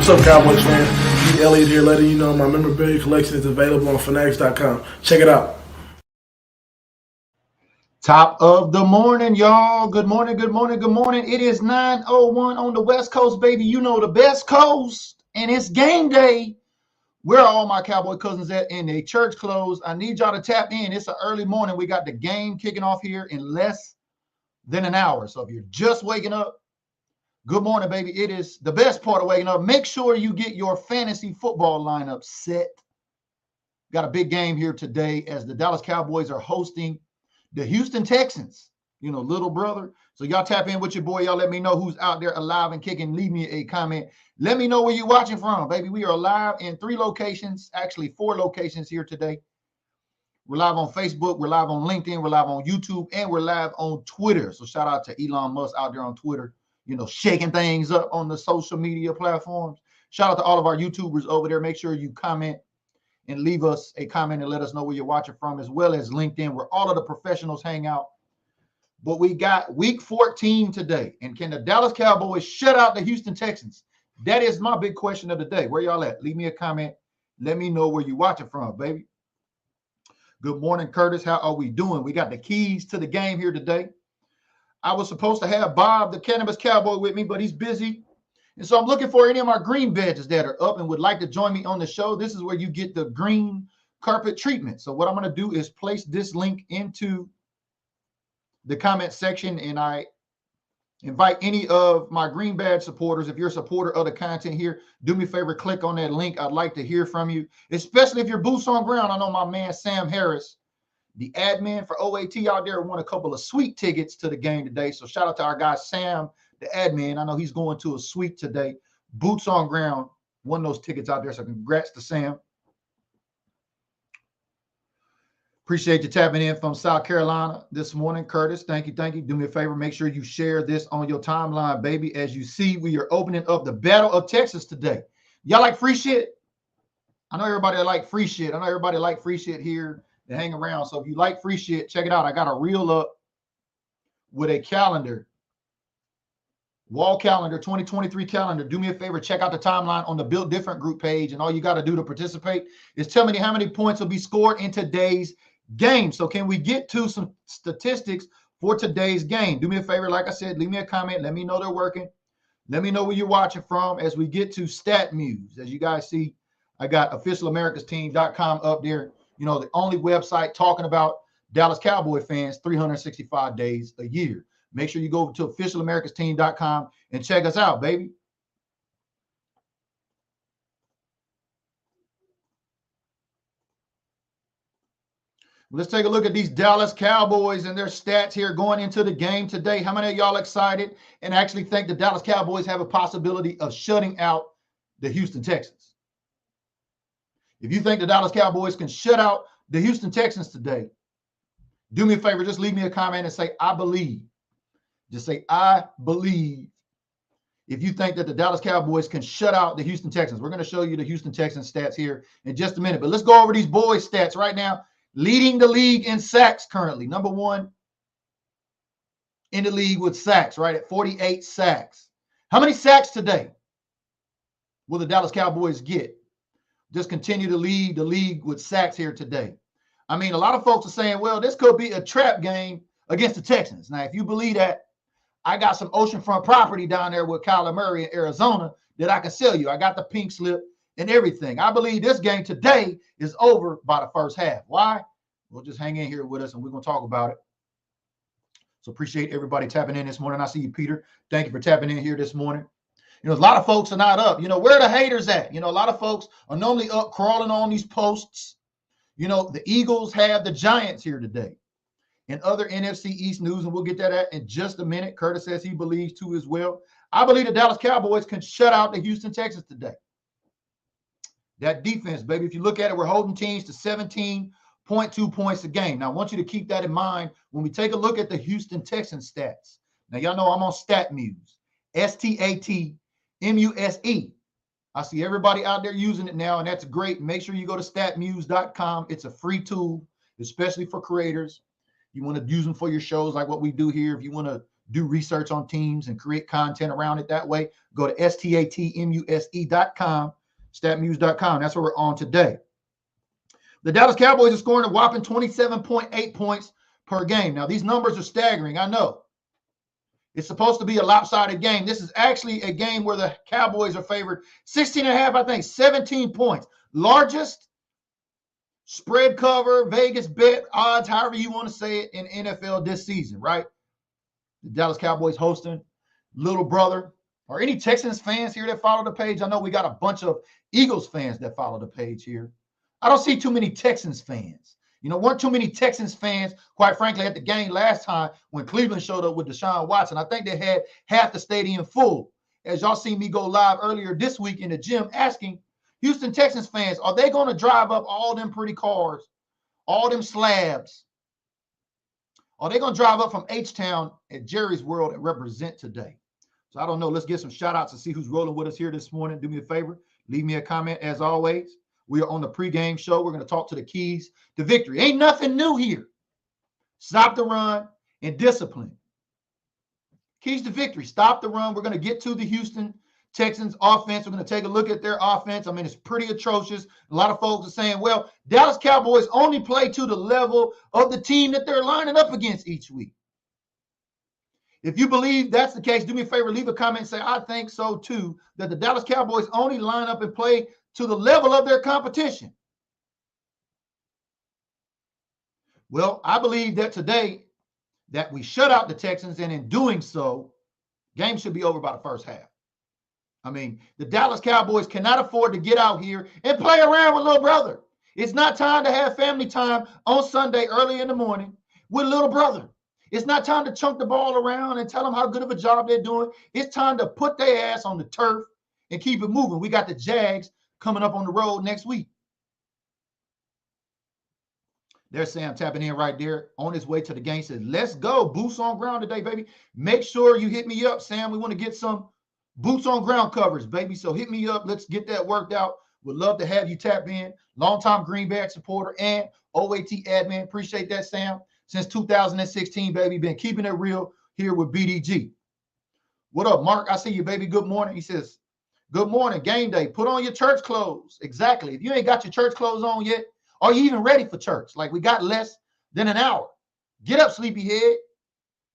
What's up, Cowboys fan? D. Elliott here, letting you know my memorabilia collection is available on Fanatics.com. Check it out. Top of the morning, y'all. Good morning, good morning, good morning. It is 9:01 on the West Coast, baby. You know the best coast, and it's game day. Where are all my Cowboy cousins at in their church clothes? I need y'all to tap in. It's an early morning. We got the game kicking off here in less than an hour. So if you're just waking up, good morning, baby. It is the best part of waking up. Make sure you get your fantasy football lineup set. Got a big game here today as the Dallas Cowboys are hosting the Houston Texans, little brother. So y'all tap in with your boy. Y'all let me know who's out there alive and kicking. Leave me a comment. Let me know where you're watching from, baby. We are live in 3 locations, actually 4 locations here today. We're live on Facebook. We're live on LinkedIn. We're live on YouTube. And we're live on Twitter. So shout out to Elon Musk out there on Twitter, shaking things up on the social media platforms. Shout out to all of our YouTubers over there. Make sure you comment and leave us a comment and let us know where you're watching from, as well as LinkedIn, where all of the professionals hang out. But we got week 14 today. And can the Dallas Cowboys shut out the Houston Texans? That is my big question of the day. Where y'all at? Leave me a comment. Let me know where you're watching from, baby. Good morning, Curtis. How are we doing? We got the keys to the game here today. I was supposed to have Bob, the Cannabis Cowboy, with me, but he's busy. And so I'm looking for any of my green badges that are up and would like to join me on the show. This is where you get the green carpet treatment. So what I'm going to do is place this link into the comment section, and I invite any of my green badge supporters. If you're a supporter of the content here, do me a favor, click on that link. I'd like to hear from you, especially if you're boots on ground. I know my man Sam Harris, the admin for OAT out there, won a couple of sweet tickets to the game today. So shout out to our guy Sam, the admin. I know he's going to a suite today. Boots on ground, won those tickets out there. So congrats to Sam. Appreciate you tapping in from South Carolina this morning, Curtis. Thank you. Thank you. Do me a favor. Make sure you share this on your timeline, baby. As you see, we are opening up the Battle of Texas today. Y'all like free shit? I know everybody like free shit. I know everybody like free shit here to hang around. So if you like free shit, check it out. I got a reel up with a calendar. Wall calendar, 2023 calendar. Do me a favor, check out the timeline on the Built Different group page, and all you got to do to participate is tell me how many points will be scored in today's game. So can we get to some statistics for today's game? Do me a favor, like I said, leave me a comment. Let me know they're working. Let me know where you're watching from as we get to Stat Muse. As you guys see, I got officialamericasteam.com up there, the only website talking about Dallas Cowboy fans 365 days a year. Make sure you go over to officialamericasteam.com and check us out, baby. Let's take a look at these Dallas Cowboys and their stats here going into the game today. How many of y'all excited and actually think the Dallas Cowboys have a possibility of shutting out the Houston Texans? If you think the Dallas Cowboys can shut out the Houston Texans today, do me a favor, just leave me a comment and say, I believe. Just say, I believe, if you think that the Dallas Cowboys can shut out the Houston Texans. We're going to show you the Houston Texans stats here in just a minute. But let's go over these boys' stats right now. Leading the league in sacks currently. Number 1 in the league with sacks, right, at 48 sacks. How many sacks today will the Dallas Cowboys get? Just continue to lead the league with sacks here today. I mean, a lot of folks are saying, well, this could be a trap game against the Texans. Now, if you believe that, I got some oceanfront property down there with Kyler Murray in Arizona that I can sell you. I got the pink slip and everything. I believe this game today is over by the first half. Why? We'll just hang in here with us and we're going to talk about it. So appreciate everybody tapping in this morning. I see you, Peter. Thank you for tapping in here this morning. A lot of folks are not up. Where are the haters at? A lot of folks are normally up crawling on these posts. The Eagles have the Giants here today. And other NFC East news, and we'll get that at in just a minute. Curtis says he believes too as well. I believe the Dallas Cowboys can shut out the Houston Texans today. That defense, baby, if you look at it, we're holding teams to 17.2 points a game. Now, I want you to keep that in mind when we take a look at the Houston Texans stats. Now, y'all know I'm on Stat Muse, StatMuse. I see everybody out there using it now, and that's great. Make sure you go to statmuse.com. It's a free tool, especially for creators. You want to use them for your shows like what we do here. If you want to do research on teams and create content around it that way, go to statmuse.com, statmuse.com. That's what we're on today. The Dallas Cowboys are scoring a whopping 27.8 points per game. Now, these numbers are staggering. I know. It's supposed to be a lopsided game. This is actually a game where the Cowboys are favored 16.5, I think, 17 points. Largest spread cover, Vegas bet, odds, however you want to say it, in NFL this season, right? The Dallas Cowboys hosting little brother. Are any Texans fans here that follow the page? I know we got a bunch of Eagles fans that follow the page here. I don't see too many Texans fans. You know, weren't too many Texans fans, quite frankly, at the game last time when Cleveland showed up with Deshaun Watson. I think they had half the stadium full. As y'all seen me go live earlier this week in the gym asking Houston Texans fans, are they going to drive up all them pretty cars, all them slabs? Are they going to drive up from H-Town at Jerry's World and represent today? So I don't know. Let's get some shout outs to see who's rolling with us here this morning. Do me a favor. Leave me a comment as always. We are on the pregame show. We're going to talk to the keys to victory. Ain't nothing new here. Stop the run and discipline. Keys to victory. Stop the run. We're going to get to the Houston Texans offense. We're going to take a look at their offense. I mean, it's pretty atrocious. A lot of folks are saying, well, Dallas Cowboys only play to the level of the team that they're lining up against each week. If you believe that's the case, do me a favor, leave a comment and say, I think so too, that the Dallas Cowboys only line up and play to the level of their competition. Well, I believe that today that we shut out the Texans, and in doing so, game should be over by the first half. I mean, the Dallas Cowboys cannot afford to get out here and play around with little brother. It's not time to have family time on Sunday early in the morning with little brother. It's not time to chunk the ball around and tell them how good of a job they're doing. It's time to put their ass on the turf and keep it moving. We got the Jags coming up on the road next week. There's Sam tapping in right there on his way to the game. Says, let's go. Boots on ground today, baby. Make sure you hit me up, Sam. We want to get some boots on ground coverage, baby. So hit me up. Let's get that worked out. Would love to have you tap in. Longtime Greenback supporter and OAT admin. Appreciate that, Sam. Since 2016, baby. Been keeping it real here with BDG. What up, Mark? I see you, baby. Good morning. He says, good morning. Game day. Put on your church clothes. Exactly. If you ain't got your church clothes on yet, are you even ready for church? Like, we got less than an hour. Get up, sleepyhead.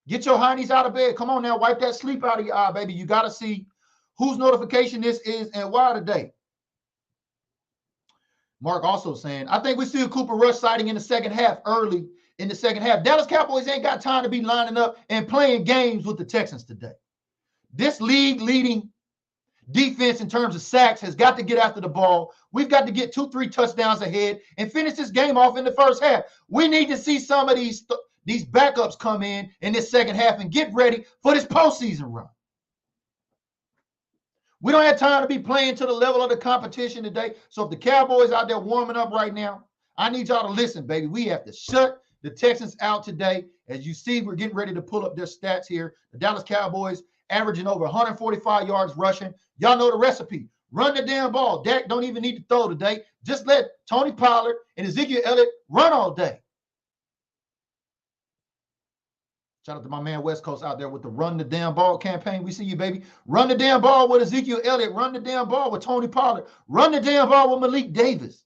Get your honeys out of bed. Come on now. Wipe that sleep out of your eye, baby. You got to see whose notification this is and why today. Mark also saying, I think we see a Cooper Rush sighting in the second half, early in the second half. Dallas Cowboys ain't got time to be lining up and playing games with the Texans today. This league-leading defense in terms of sacks has got to get after the ball. We've got to get 2-3 touchdowns ahead and finish this game off in the first half. We need to see some of these backups come in this second half and get ready for this postseason run. We don't have time to be playing to the level of the competition today. So if the Cowboys out there warming up right now, I need y'all to listen, baby. We have to shut the Texans out today. As you see, we're getting ready to pull up their stats here. The Dallas Cowboys averaging over 145 yards rushing. Y'all know the recipe. Run the damn ball. Dak don't even need to throw today. Just let Tony Pollard and Ezekiel Elliott run all day. Shout out to my man West Coast out there with the Run the Damn Ball campaign. We see you, baby. Run the damn ball with Ezekiel Elliott. Run the damn ball with Tony Pollard. Run the damn ball with Malik Davis.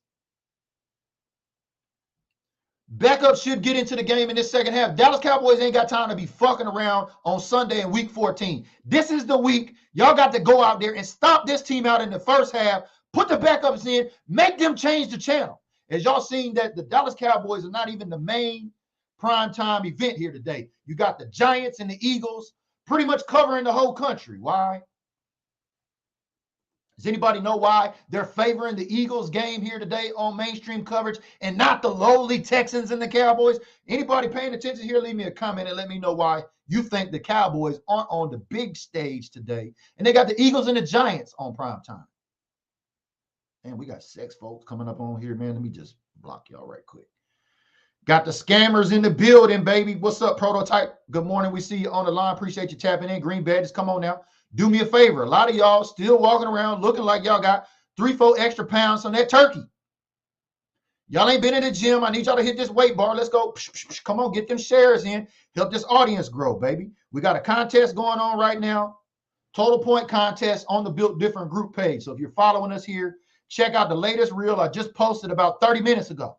Backup should get into the game in this second half. Dallas Cowboys ain't got time to be fucking around on Sunday in week 14. This is the week y'all got to go out there and stop this team out in the first half. Put the backups in. Make them change the channel. As y'all seen that the Dallas Cowboys are not even the main primetime event here today. You got the Giants and the Eagles pretty much covering the whole country. Why? Does anybody know why they're favoring the Eagles game here today on mainstream coverage and not the lowly Texans and the Cowboys? Anybody paying attention here, leave me a comment and let me know why you think the Cowboys aren't on the big stage today. And they got the Eagles and the Giants on prime time. And we got sex folks coming up on here, man. Let me just block y'all right quick. Got the scammers in the building, baby. What's up, Prototype? Good morning. We see you on the line. Appreciate you tapping in. Green Badges, come on now. Do me a favor. A lot of y'all still walking around looking like y'all got 3-4 extra pounds on that turkey. Y'all ain't been in the gym. I need y'all to hit this weight bar. Let's go. Come on, get them shares in. Help this audience grow, baby. We got a contest going on right now. Total point contest on the Built Different group page. So if you're following us here, check out the latest reel I just posted about 30 minutes ago.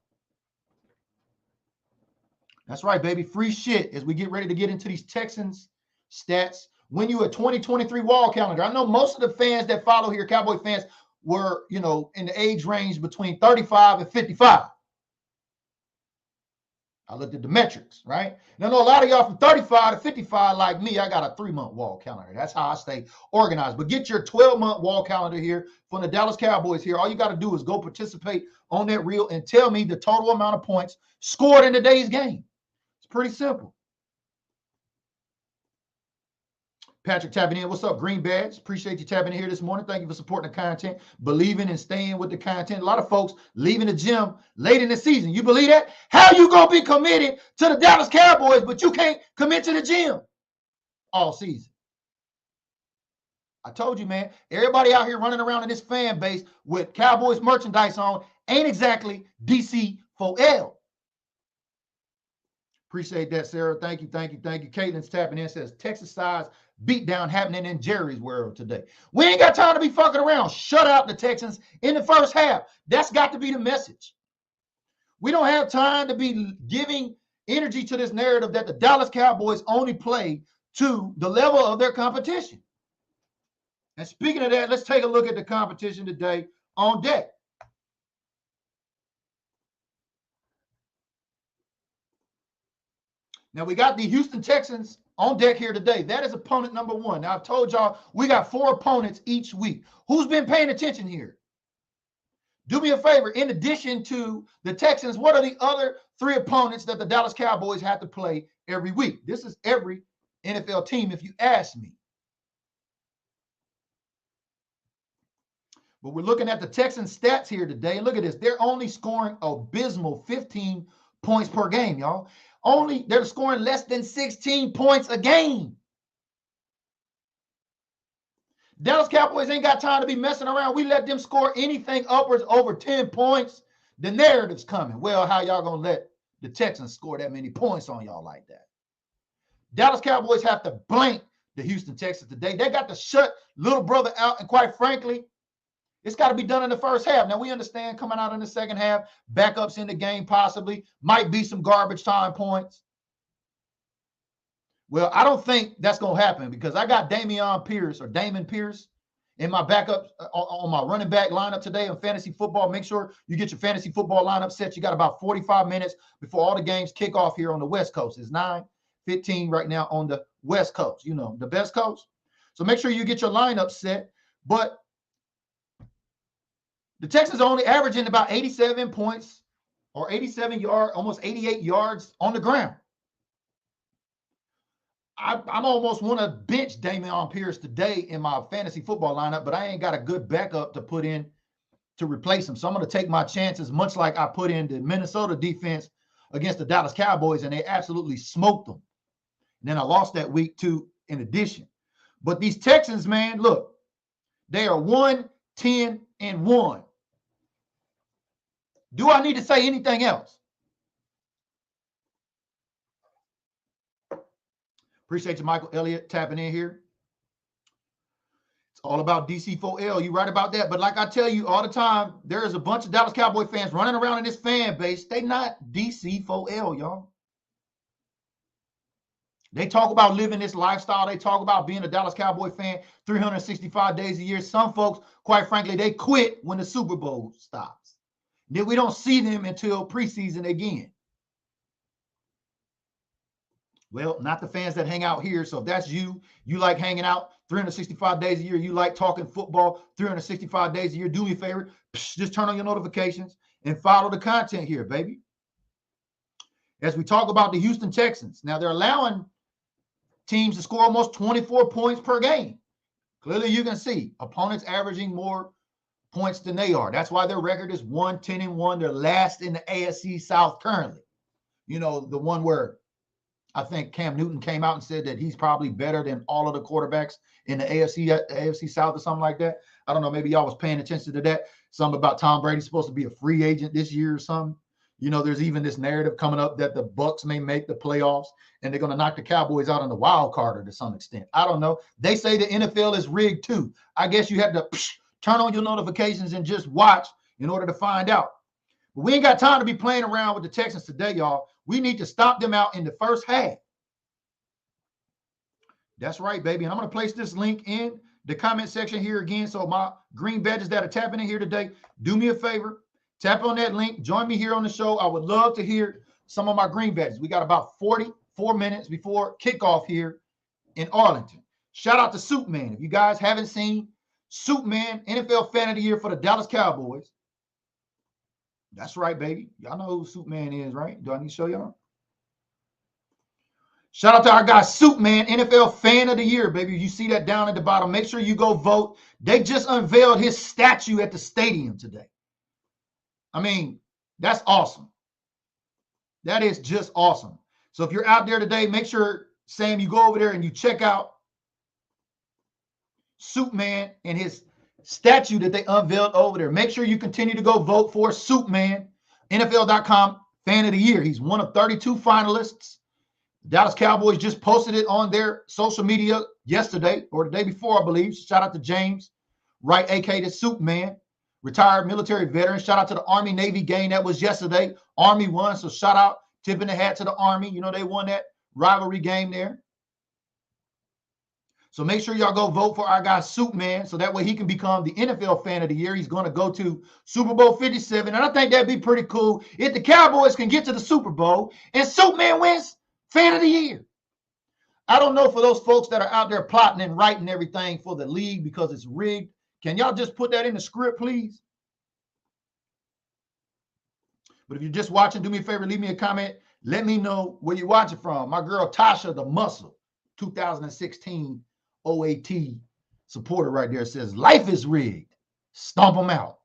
That's right, baby. Free shit as we get ready to get into these Texans stats. Win you a 2023 wall calendar. I know most of the fans that follow here, Cowboy fans, were, in the age range between 35 and 55. I looked at the metrics, right? And I know a lot of y'all from 35 to 55 like me, I got a 3-month wall calendar. That's how I stay organized. But get your 12-month wall calendar here from the Dallas Cowboys here. All you got to do is go participate on that reel and tell me the total amount of points scored in today's game. It's pretty simple. Patrick tapping in. What's up, Green Badge? Appreciate you tapping in here this morning. Thank you for supporting the content, believing and staying with the content. A lot of folks leaving the gym late in the season. You believe that? How you going to be committed to the Dallas Cowboys, but you can't commit to the gym all season? I told you, man, everybody out here running around in this fan base with Cowboys merchandise on ain't exactly DC for L. Appreciate that, Sarah. Thank you, thank you, thank you. Caitlin's tapping in, says Texas size beatdown happening in Jerry's world today. We ain't got time to be fucking around. Shut out the Texans in the first half. That's got to be the message. We don't have time to be giving energy to this narrative that the Dallas Cowboys only play to the level of their competition. And speaking of that, let's take a look at the competition today on deck. Now, we got the Houston Texans on deck here today. That is opponent number 1. Now, I've told y'all we got 4 opponents each week. Who's been paying attention here? Do me a favor. In addition to the Texans, what are the other 3 opponents that the Dallas Cowboys have to play every week? This is every NFL team, if you ask me. But we're looking at the Texans stats here today. Look at this. They're only scoring abysmal 15 points per game, y'all. They're scoring less than 16 points a game. Dallas Cowboys ain't got time to be messing around. We let them score anything upwards over 10 points. The narrative's coming. Well, how y'all gonna let the Texans score that many points on y'all like that? Dallas Cowboys have to blank the Houston Texans today. They got to shut little brother out, and quite frankly, it's got to be done in the first half. Now, we understand coming out in the second half, backups in the game possibly, might be some garbage time points. Well, I don't think that's going to happen because I got Damon Pierce in my backup on my running back lineup today on fantasy football. Make sure you get your fantasy football lineup set. You got about 45 minutes before all the games kick off here on the West Coast. It's 9:15 right now on the West Coast, the best coast. So make sure you get your lineup set. But the Texans are only averaging about 87 points or 87 yards, almost 88 yards on the ground. I'm almost want to bench Damon Pierce today in my fantasy football lineup, but I ain't got a good backup to put in to replace him. So I'm going to take my chances, much like I put in the Minnesota defense against the Dallas Cowboys, and they absolutely smoked them. And then I lost that week too in addition. But these Texans, man, look, they are 1-10-1. Do I need to say anything else? Appreciate you, Michael Elliott, tapping in here. It's all about DC4L. You right about that. But like I tell you all the time, there is a bunch of Dallas Cowboy fans running around in this fan base. They not DC4L, y'all. They talk about living this lifestyle. They talk about being a Dallas Cowboy fan 365 days a year. Some folks, quite frankly, they quit when the Super Bowl stops. Then we don't see them until preseason again. Well, not the fans that hang out here. So if that's you like hanging out 365 days a year, you like talking football 365 days a year, do me a favor, just turn on your notifications and follow the content here, baby. As we talk about the Houston Texans, now they're allowing teams to score almost 24 points per game. Clearly, you can see opponents averaging more points than they are. That's why their record is 1-10-1. They're last in the AFC South currently. The one where I think Cam Newton came out and said that he's probably better than all of the quarterbacks in the AFC South or something like that. I don't know. Maybe y'all was paying attention to that. Something about Tom Brady supposed to be a free agent this year or something. You know, there's even this narrative coming up that the Bucs may make the playoffs and they're going to knock the Cowboys out on the wild card to some extent. I don't know. They say the NFL is rigged too. I guess you have to turn on your notifications and just watch in order to find out. But we ain't got time to be playing around with the Texans today, y'all. We need to stop them out in the first half. That's right, baby. And I'm going to place this link in the comment section here again. So my green badges that are tapping in here today, do me a favor. Tap on that link. Join me here on the show. I would love to hear some of my green badges. We got about 44 minutes before kickoff here in Arlington. Shout out to Soup Man. If you guys haven't seen Soup Man, NFL Fan of the Year for the Dallas Cowboys. That's right, baby. Y'all know who Soup Man is, right? Do I need to show y'all? Shout out to our guy, Soup Man, NFL Fan of the Year, baby. You see that down at the bottom. Make sure you go vote. They just unveiled his statue at the stadium today. I mean, that's awesome. That is just awesome. So if you're out there today, make sure, Sam, you go over there and you check out Soup Man and his statue that they unveiled over there. Make sure you continue to go vote for Soup Man, NFL.com Fan of the Year. He's one of 32 finalists. Dallas Cowboys just posted it on their social media yesterday or the day before, I believe. Shout out to James Wright, a.k.a. the Soup Man. Retired military veteran. Shout out to the Army-Navy game that was yesterday. Army won, so shout out, tipping the hat to the Army. You know, they won that rivalry game there. So make sure y'all go vote for our guy, Soup Man, so that way he can become the NFL Fan of the Year. He's going to go to Super Bowl 57, and I think that'd be pretty cool if the Cowboys can get to the Super Bowl and Soup Man wins Fan of the Year. I don't know for those folks that are out there plotting and writing everything for the league because it's rigged. Can y'all just put that in the script, please? But if you're just watching, do me a favor, leave me a comment. Let me know where you're watching from. My girl, Tasha the Muscle, 2016 OAT supporter right there says, life is rigged. Stomp them out.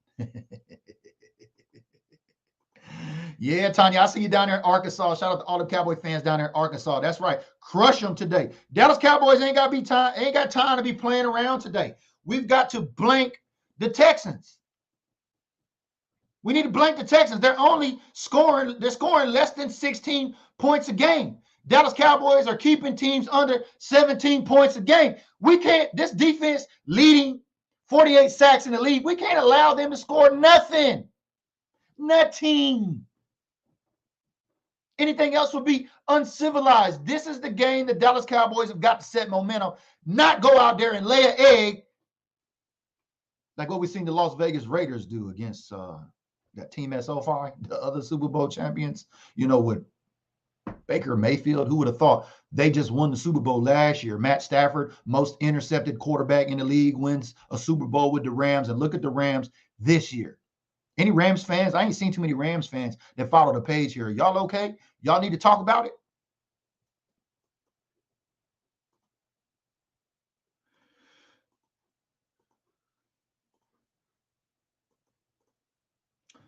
Yeah, Tanya, I see you down there in Arkansas. Shout out to all the Cowboy fans down there in Arkansas. That's right. Crush them today. Dallas Cowboys ain't got time to be playing around today. We've got to blank the Texans. We need to blank the Texans. They're scoring less than 16 points a game. Dallas Cowboys are keeping teams under 17 points a game. We can't, this defense leading 48 sacks in the league, we can't allow them to score nothing. Nothing. Anything else would be uncivilized. This is the game the Dallas Cowboys have got to set momentum, not go out there and lay an egg like what we've seen the Las Vegas Raiders do against that team SoFi, the other Super Bowl champions. You know, with Baker Mayfield, who would have thought they just won the Super Bowl last year? Matt Stafford, most intercepted quarterback in the league, wins a Super Bowl with the Rams. And look at the Rams this year. Any Rams fans? I ain't seen too many Rams fans that follow the page here. Y'all okay? Y'all need to talk about it?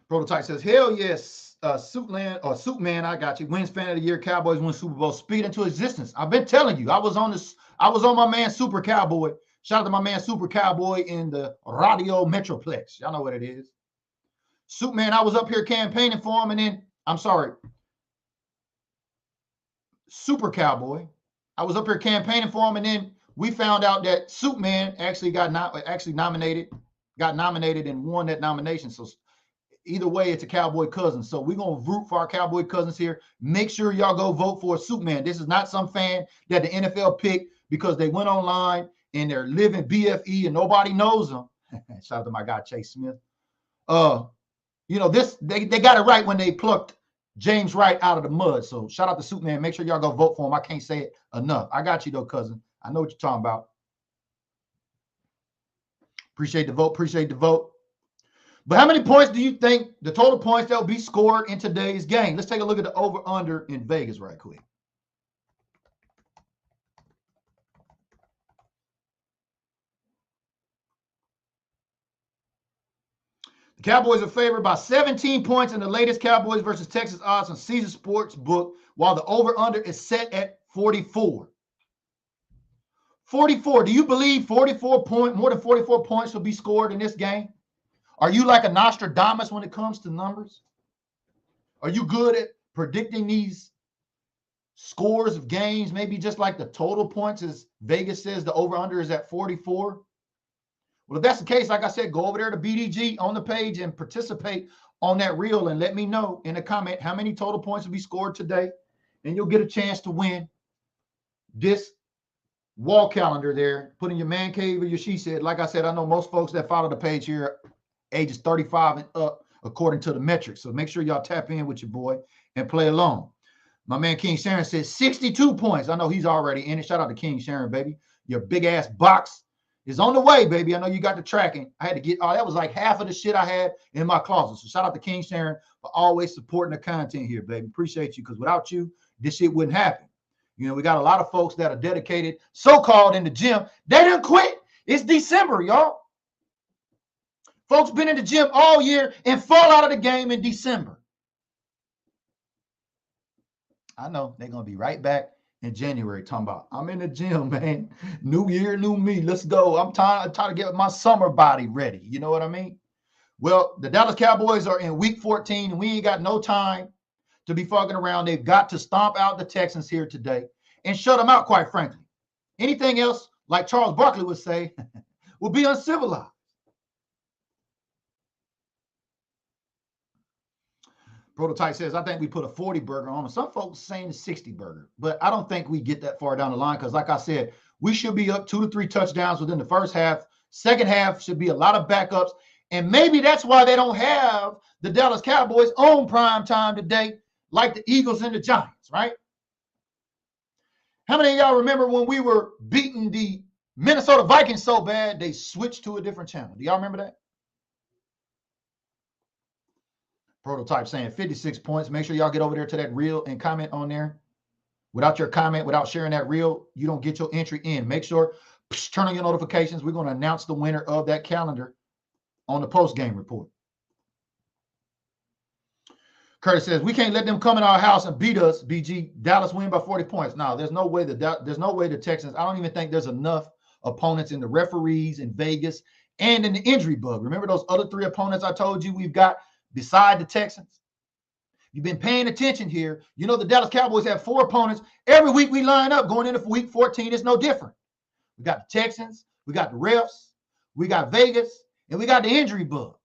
Prototype says, hell yes, Soup Man, I got you. Wins Fan of the Year, Cowboys win Super Bowl. Speed into existence. I've been telling you, I was on my man Super Cowboy. Shout out to my man Super Cowboy in the Radio Metroplex. Y'all know what it is. Soup Man, I was up here campaigning for him, and then, Super Cowboy. I was up here campaigning for him, and then we found out that Soup Man actually got nominated and won that nomination. So either way, it's a Cowboy cousin. So we're going to root for our Cowboy cousins here. Make sure y'all go vote for Soup Man. This is not some fan that the NFL picked because they went online and they're living BFE and nobody knows them. Shout out to my guy, Chase Smith. You know, they got it right when they plucked James Wright out of the mud. So shout out to Soup Man. Make sure y'all go vote for him. I can't say it enough. I got you, though, cousin. I know what you're talking about. Appreciate the vote. But how many points do you think the total points that will be scored in today's game? Let's take a look at the over-under in Vegas right quick. The Cowboys are favored by 17 points in the latest Cowboys versus Texas odds on Caesars Sports Book, while the over-under is set at 44. 44. Do you believe more than 44 points will be scored in this game? Are you like a Nostradamus when it comes to numbers? Are you good at predicting these scores of games, maybe just like the total points, as Vegas says the over-under is at 44? Well, if that's the case, like I said, go over there to BDG on the page and participate on that reel and let me know in a comment how many total points will be scored today, and you'll get a chance to win this wall calendar there. Put in your man cave or your she said. Like I said, I know most folks that follow the page here ages 35 and up according to the metrics. So make sure y'all tap in with your boy and play along. My man King Sharon says 62 points. I know he's already in it. Shout out to King Sharon, baby. Your big ass box is on the way, baby. I know you got the tracking. I had to get, that was like half of the shit I had in my closet. So shout out to King Sharon for always supporting the content here, baby. Appreciate you, because without you, this shit wouldn't happen. You know, we got a lot of folks that are dedicated, so-called in the gym. They didn't quit. It's December, y'all. Folks been in the gym all year and fall out of the game in December. I know they're going to be right back in January talking about, I'm in the gym, man. New year, new me. Let's go. I'm trying to get my summer body ready. You know what I mean? Well, the Dallas Cowboys are in week 14, and we ain't got no time to be fucking around. They've got to stomp out the Texans here today and shut them out, quite frankly. Anything else, like Charles Barkley would say, will be uncivilized. Prototype says, I think we put a 40 burger on. Some folks saying a 60 burger, but I don't think we get that far down the line because, like I said, we should be up 2 to 3 touchdowns within the first half. Second half should be a lot of backups, and maybe that's why they don't have the Dallas Cowboys on prime time today like the Eagles and the Giants, right? How many of y'all remember when we were beating the Minnesota Vikings so bad they switched to a different channel? Do y'all remember that? Prototype saying 56 points. Make sure y'all get over there to that reel and comment on there. Without your comment, without sharing that reel, you don't get your entry in. Make sure, turn on your notifications. We're going to announce the winner of that calendar on the post-game report. Curtis says, we can't let them come in our house and beat us, BG. Dallas win by 40 points. No, there's no way the Texans, I don't even think there's enough opponents in the referees in Vegas and in the injury bug. Remember those other 3 opponents I told you we've got beside the Texans? You've been paying attention here. You know the Dallas Cowboys have 4 opponents. Every week we line up going into week 14. It's no different. We got the Texans, we got the refs, we got Vegas, and we got the injury bug.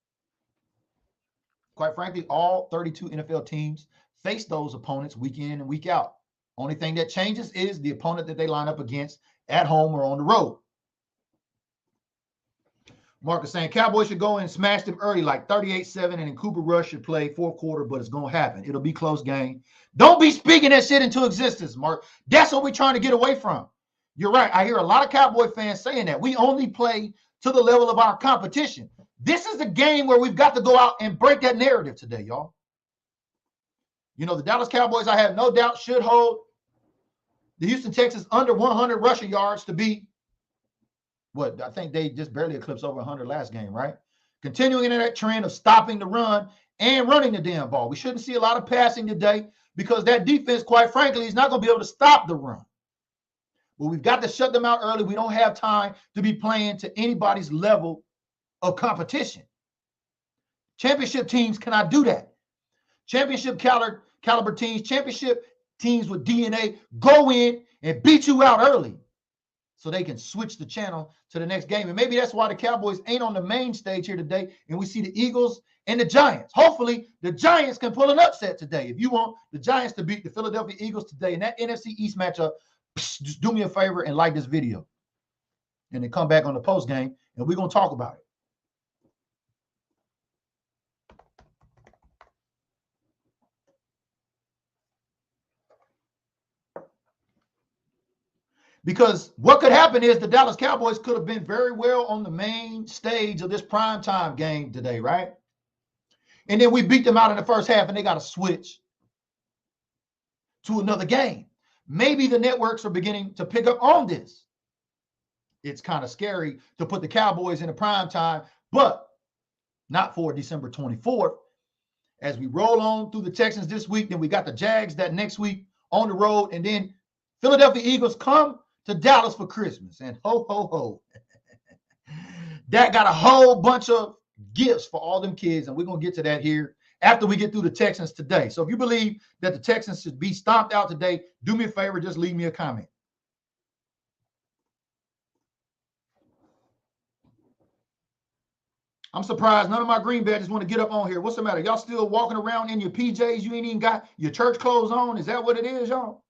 Quite frankly, all 32 NFL teams face those opponents week in and week out. Only thing that changes is the opponent that they line up against at home or on the road. Mark is saying Cowboys should go and smash them early, like 38-7, and then Cooper Rush should play 4th quarter, but it's going to happen. It'll be close game. Don't be speaking that shit into existence, Mark. That's what we're trying to get away from. You're right. I hear a lot of Cowboy fans saying that. We only play to the level of our competition. This is the game where we've got to go out and break that narrative today, y'all. You know, the Dallas Cowboys, I have no doubt, should hold the Houston Texans under 100 rushing yards to be what? I think they just barely eclipsed over 100 last game, right? Continuing in that trend of stopping the run and running the damn ball. We shouldn't see a lot of passing today because that defense, quite frankly, is not going to be able to stop the run. But we've got to shut them out early. We don't have time to be playing to anybody's level of competition. Championship teams cannot do that. Championship caliber teams, championship teams with DNA go in and beat you out early so they can switch the channel to the next game. And maybe that's why the Cowboys ain't on the main stage here today, and we see the Eagles and the Giants. Hopefully, the Giants can pull an upset today. If you want the Giants to beat the Philadelphia Eagles today in that NFC East matchup, just do me a favor and like this video. And then come back on the post game, and we're going to talk about it. Because what could happen is the Dallas Cowboys could have been very well on the main stage of this primetime game today, right? And then we beat them out in the first half and they got to switch to another game. Maybe the networks are beginning to pick up on this. It's kind of scary to put the Cowboys in a primetime, but not for December 24th. As we roll on through the Texans this week, then we got the Jags that next week on the road, and then Philadelphia Eagles come to Dallas for Christmas, and ho, ho, ho. That got a whole bunch of gifts for all them kids, and we're going to get to that here after we get through the Texans today. So if you believe that the Texans should be stomped out today, do me a favor, just leave me a comment. I'm surprised none of my green badges want to get up on here. What's the matter? Y'all still walking around in your PJs? You ain't even got your church clothes on? Is that what it is, y'all?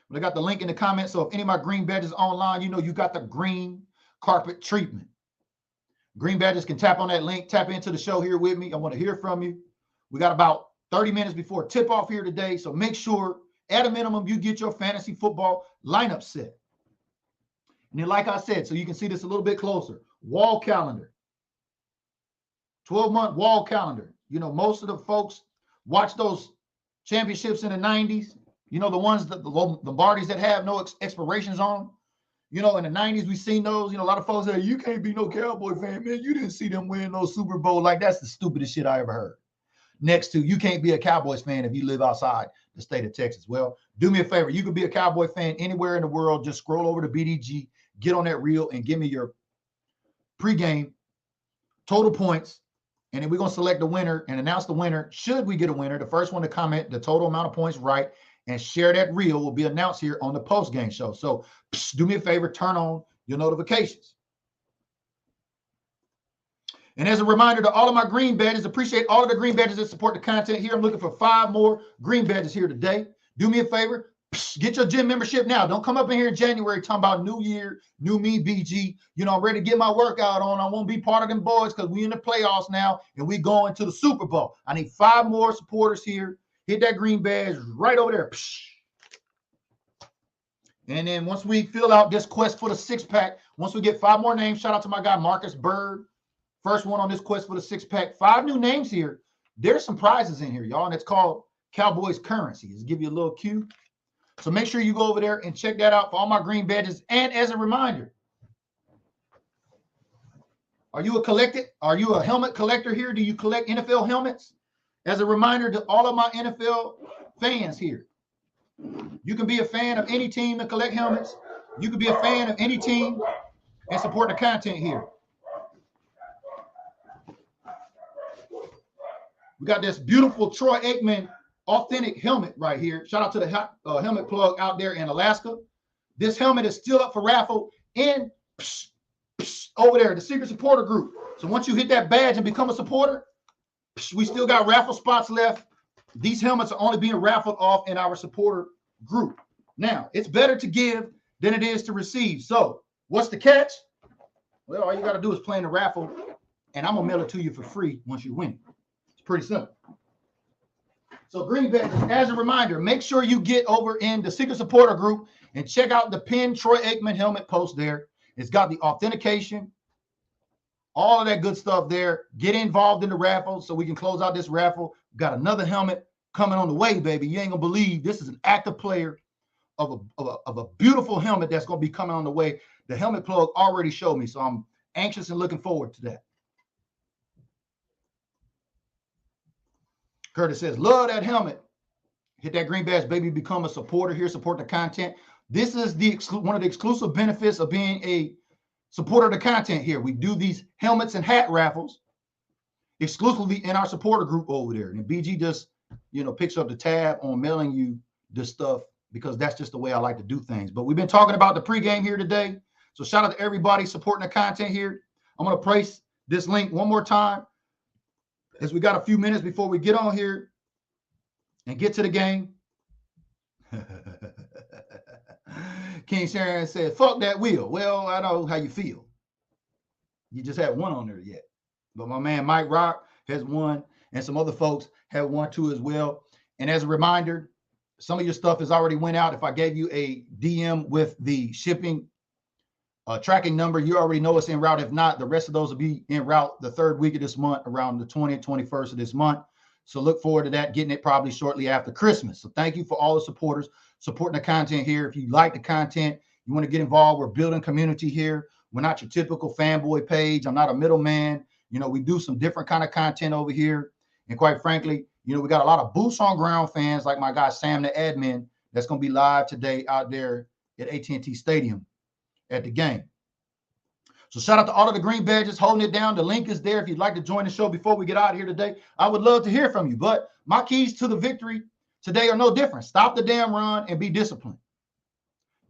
But I got the link in the comments. So if any of my green badges online, you know you got the green carpet treatment. Green badges can tap on that link, tap into the show here with me. I want to hear from you. We got about 30 minutes before tip off here today. So make sure at a minimum you get your fantasy football lineup set. And then, like I said, so you can see this a little bit closer, wall calendar, 12-month wall calendar. You know, most of the folks watch those championships in the 90s. You know, the ones that the Lombardis that have no expirations on them. You know, in the 90s, we seen those. You know, a lot of folks say, you can't be no Cowboy fan, man. You didn't see them win no Super Bowl. Like, that's the stupidest shit I ever heard. Next to, you can't be a Cowboys fan if you live outside the state of Texas. Well, do me a favor. You could be a Cowboy fan anywhere in the world. Just scroll over to BDG, get on that reel, and give me your pregame total points. And then we're going to select the winner and announce the winner. Should we get a winner, the first one to comment the total amount of points right and share that reel will be announced here on the post-game show. So do me a favor, turn on your notifications. And as a reminder to all of my green badges, appreciate all of the green badges that support the content here. I'm looking for 5 more green badges here today. Do me a favor, get your gym membership now. Don't come up in here in January talking about new year, new me, BG. You know, I'm ready to get my workout on. I won't be part of them boys because we in the playoffs now and we going to the Super Bowl. I need 5 more supporters here. Hit that green badge right over there. And then once we fill out this quest for the 6-pack, once we get 5 more names, shout out to my guy Marcus Bird. First one on this quest for the 6-pack. 5 new names here. There's some prizes in here, y'all, and it's called Cowboys Currency. Just give you a little cue. So make sure you go over there and check that out for all my green badges. And as a reminder, are you a helmet collector here? Do you collect NFL helmets? As a reminder to all of my NFL fans here, you can be a fan of any team and collect helmets. You can be a fan of any team and support the content here. We got this beautiful Troy Aikman authentic helmet right here. Shout out to the helmet plug out there in Alaska. This helmet is still up for raffle in over there, the secret supporter group. So once you hit that badge and become a supporter, we still got raffle spots left. These helmets are only being raffled off in our supporter group. Now, it's better to give than it is to receive. So what's the catch? Well, all you got to do is play in the raffle, and I'm going to mail it to you for free once you win. It's pretty simple. So green badges, as a reminder, make sure you get over in the secret supporter group and check out the pinned Troy Aikman helmet post there. It's got the authentication, all of that good stuff there. Get involved in the raffle so we can close out this raffle. We've got another helmet coming on the way, baby. You ain't gonna believe this is an active player of a beautiful helmet that's gonna be coming on the way. The helmet plug already showed me, so I'm anxious and looking forward to that. Curtis says, love that helmet. Hit that green badge, baby. Become a supporter here. Support the content. This is one of the exclusive benefits of being a supporter of the content here. We do these helmets and hat raffles exclusively in our supporter group over there. And BG just, picks up the tab on mailing you this stuff because that's just the way I like to do things. But we've been talking about the pregame here today. So shout out to everybody supporting the content here. I'm going to place this link one more time as we got a few minutes before we get on here and get to the game. King Sharon said, fuck that wheel. Well, I know how you feel. You just had one on there yet. But my man Mike Rock has one, and some other folks have one too as well. And as a reminder, some of your stuff has already went out. If I gave you a DM with the shipping tracking number, you already know it's en route. If not, the rest of those will be en route the 3rd week of this month, around the 20th, 21st of this month. So look forward to that, getting it probably shortly after Christmas. So thank you for all the supporters supporting the content here. If you like the content, you want to get involved, we're building community here. We're not your typical fanboy page. I'm not a middleman. We do some different kind of content over here. And quite frankly, we got a lot of boots on ground fans like my guy Sam the admin that's going to be live today out there at AT&T Stadium at the game. So shout out to all of the green badges holding it down. The link is there if you'd like to join the show before we get out of here today. I would love to hear from you. But my keys to the victory today are no different. Stop the damn run and be disciplined.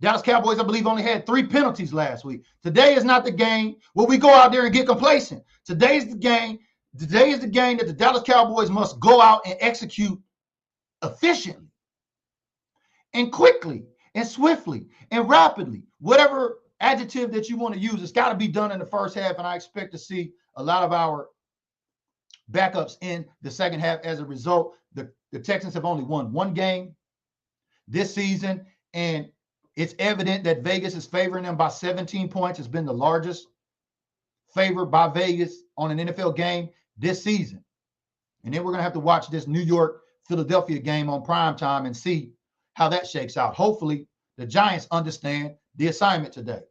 Dallas Cowboys, I believe, only had 3 penalties last week. Today is not the game where we go out there and get complacent. Today is the game. Today is the game that the Dallas Cowboys must go out and execute efficiently and quickly and swiftly and rapidly. Whatever adjective that you want to use, it's got to be done in the first half, and I expect to see a lot of our backups in the second half. As a result, the Texans have only won 1 game this season, and it's evident that Vegas is favoring them by 17 points. It's been the largest favor by Vegas on an NFL game this season. And then we're going to have to watch this New York-Philadelphia game on primetime and see how that shakes out. Hopefully, the Giants understand the assignment today.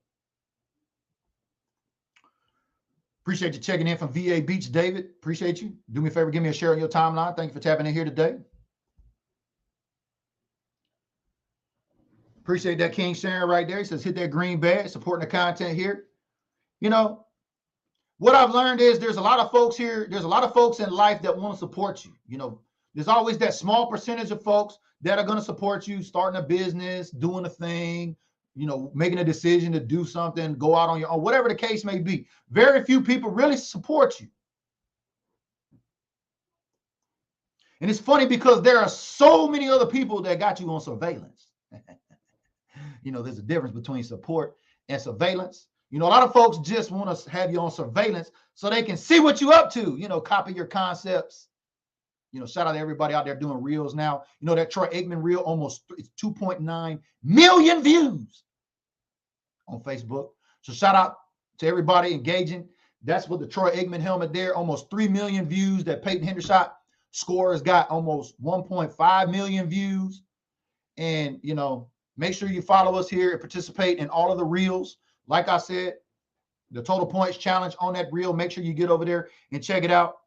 Appreciate you checking in from VA Beach, David. Appreciate you. Do me a favor, give me a share on your timeline. Thank you for tapping in here today. Appreciate that King sharing right there. He says, hit that green badge, supporting the content here. You know, what I've learned is there's a lot of folks here. There's a lot of folks in life that want to support you. You know, there's always that small percentage of folks that are going to support you, starting a business, doing a thing, you know, making a decision to do something, go out on your own, whatever the case may be. Very few people really support you. And it's funny because there are so many other people that got you on surveillance. You know, there's a difference between support and surveillance. You know, a lot of folks just want to have you on surveillance so they can see what you're up to, you know, copy your concepts. You know, shout out to everybody out there doing reels now. You know, that Troy Aikman reel, almost 2.9 million views on Facebook. So shout out to everybody engaging. That's with the Troy Aikman helmet there, almost 3 million views. That Peyton Hendershot score has got almost 1.5 million views. And, you know, make sure you follow us here and participate in all of the reels. Like I said, the total points challenge on that reel. Make sure you get over there and check it out.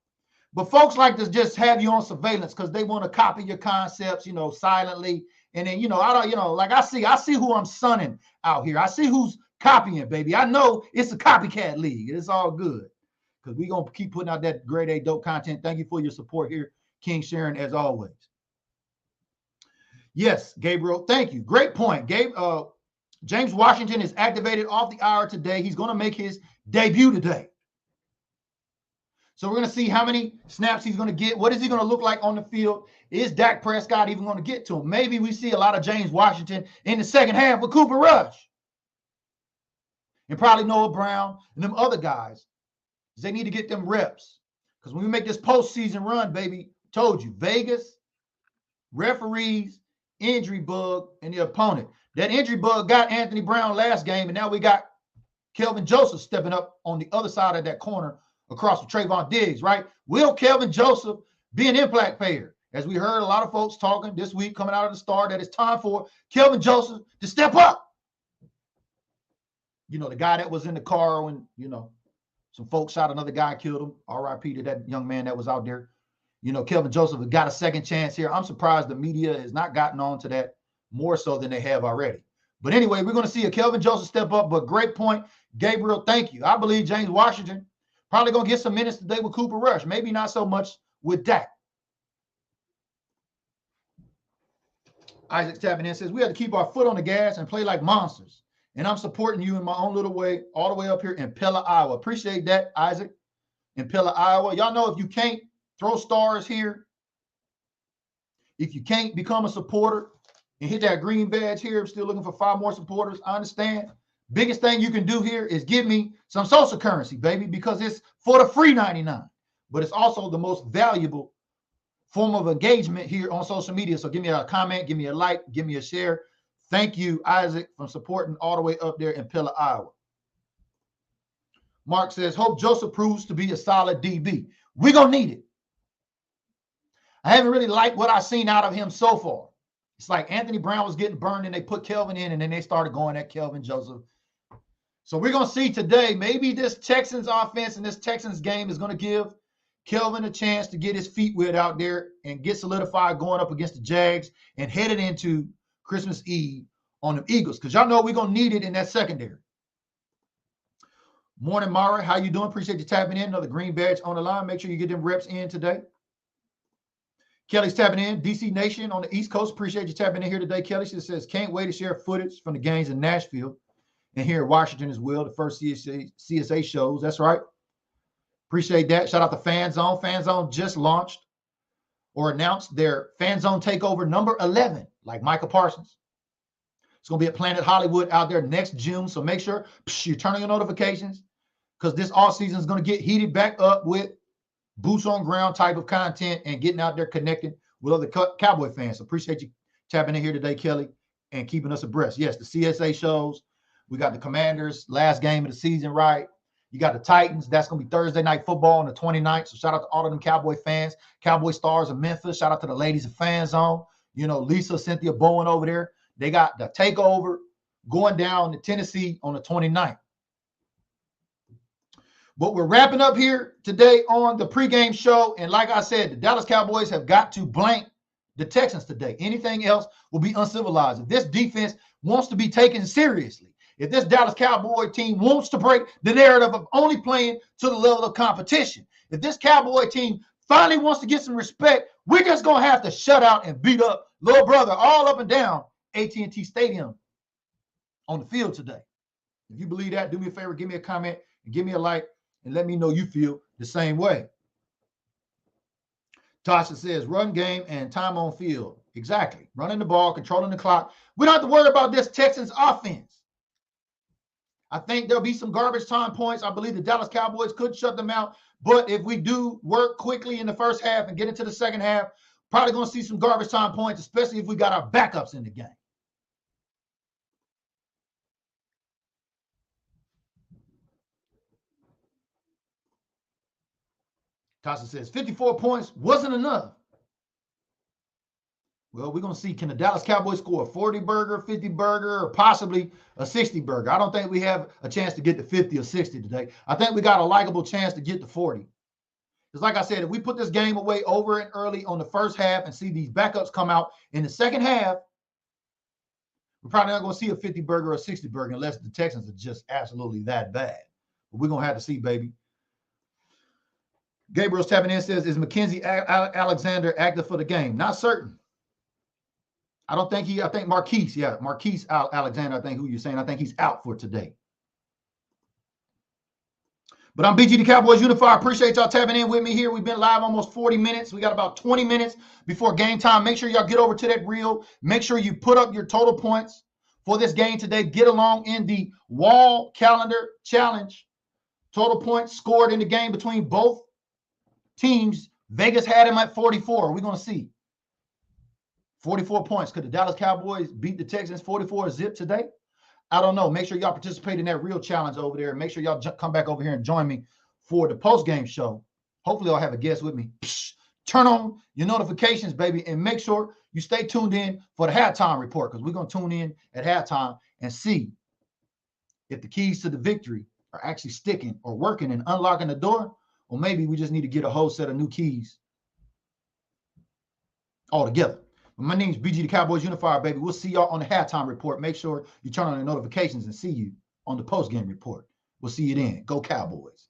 But folks like to just have you on surveillance because they want to copy your concepts, you know, silently. And then, you know, I don't, you know, like I see who I'm sunning out here. I see who's copying, baby. I know it's a copycat league. It's all good because we're going to keep putting out that grade A dope content. Thank you for your support here, King Sharon, as always. Yes, Gabriel, thank you. Great point. James Washington is activated off the IR today. He's going to make his debut today. So we're going to see how many snaps he's going to get. What is he going to look like on the field? Is Dak Prescott even going to get to him? Maybe we see a lot of James Washington in the second half with Cooper Rush. And probably Noah Brown and them other guys. They need to get them reps. Because when we make this postseason run, baby, told you, Vegas, referees, injury bug, and the opponent. That injury bug got Anthony Brown last game, and now we got Kelvin Joseph stepping up on the other side of that corner across from Trayvon Diggs, right? Will Kelvin Joseph be an impact player? As we heard a lot of folks talking this week coming out of the start that it's time for Kelvin Joseph to step up. You know, the guy that was in the car when, you know, some folks shot another guy, killed him. RIP to that young man that was out there. You know, Kelvin Joseph has got a second chance here. I'm surprised the media has not gotten on to that more so than they have already. But anyway, we're going to see a Kelvin Joseph step up, but great point, Gabriel. Thank you. I believe James Washington probably going to get some minutes today with Cooper Rush. Maybe not so much with Dak. Isaac tapping in says, we have to keep our foot on the gas and play like monsters. And I'm supporting you in my own little way, all the way up here in Pella, Iowa. Appreciate that, Isaac, in Pella, Iowa. Y'all know if you can't throw stars here, if you can't become a supporter and hit that green badge here, I'm still looking for 5 more supporters. I understand. Biggest thing you can do here is give me some social currency, baby, because it's for the free 99. But it's also the most valuable form of engagement here on social media. So give me a comment, give me a like, give me a share. Thank you, Isaac, from supporting all the way up there in Pella, Iowa. Mark says, hope Joseph proves to be a solid DB. We're going to need it. I haven't really liked what I've seen out of him so far. It's like Anthony Brown was getting burned and they put Kelvin in and then they started going at Kelvin Joseph. So we're going to see today, maybe this Texans offense and this Texans game is going to give Kelvin a chance to get his feet wet out there and get solidified going up against the Jags and headed into Christmas Eve on the Eagles. Because y'all know we're going to need it in that secondary. Morning, Mara. How you doing? Appreciate you tapping in. Another green badge on the line. Make sure you get them reps in today. Kelly's tapping in. DC Nation on the East Coast. Appreciate you tapping in here today, Kelly. She says, can't wait to share footage from the games in Nashville and here in Washington as well. The first CSA shows. That's right. Appreciate that. Shout out to Fan Zone. Fan Zone just launched or announced their Fan Zone Takeover number 11, like Michael Parsons. It's going to be at Planet Hollywood out there next June. So make sure you turn on your notifications because this offseason is going to get heated back up with boots on ground type of content and getting out there connecting with other Cowboy fans. So appreciate you tapping in here today, Kelly, and keeping us abreast. Yes, the CSA shows. We got the Commanders, last game of the season, right? You got the Titans. That's going to be Thursday Night Football on the 29th. So shout out to all of them Cowboy fans, Cowboy Stars of Memphis. Shout out to the ladies of Fan Zone. You know, Lisa, Cynthia Bowen over there. They got the takeover going down to Tennessee on the 29th. But we're wrapping up here today on the pregame show. And like I said, the Dallas Cowboys have got to blank the Texans today. Anything else will be uncivilized. If this defense wants to be taken seriously, if this Dallas Cowboy team wants to break the narrative of only playing to the level of competition, if this Cowboy team finally wants to get some respect, we're just going to have to shut out and beat up little brother all up and down AT&T Stadium on the field today. If you believe that, do me a favor, give me a comment and give me a like and let me know you feel the same way. Tasha says, run game and time on field. Exactly. Running the ball, controlling the clock. We don't have to worry about this Texans offense. I think there'll be some garbage time points. I believe the Dallas Cowboys could shut them out. But if we do work quickly in the first half and get into the second half, probably going to see some garbage time points, especially if we got our backups in the game. Tasha says, 54 points wasn't enough. Well, we're going to see, can the Dallas Cowboys score a 40-burger, 50-burger, or possibly a 60-burger? I don't think we have a chance to get to 50 or 60 today. I think we got a likable chance to get to 40. Because like I said, if we put this game away over and early on the first half and see these backups come out in the second half, we're probably not going to see a 50-burger or a 60-burger unless the Texans are just absolutely that bad. But we're going to have to see, baby. Gabriel's tapping in, says, is Mackenzie Alexander active for the game? Not certain. I don't think I think Marquise Alexander, I think who you're saying, I think he's out for today. But I'm BG the Cowboys Unified. Appreciate y'all tapping in with me here. We've been live almost 40 minutes. We got about 20 minutes before game time. Make sure y'all get over to that reel. Make sure you put up your total points for this game today. Get along in the wall calendar challenge. Total points scored in the game between both teams. Vegas had him at 44. We're going to see. 44 points. Could the Dallas Cowboys beat the Texans 44-zip today? I don't know. Make sure y'all participate in that real challenge over there. Make sure y'all come back over here and join me for the post-game show. Hopefully I'll have a guest with me. Turn on your notifications, baby, and make sure you stay tuned in for the halftime report because we're going to tune in at halftime and see if the keys to the victory are actually sticking or working and unlocking the door, or maybe we just need to get a whole set of new keys all together. My name's BG the Cowboys Unified, baby. We'll see y'all on the halftime report. Make sure you turn on the notifications and see you on the post-game report. We'll see you then. Go Cowboys.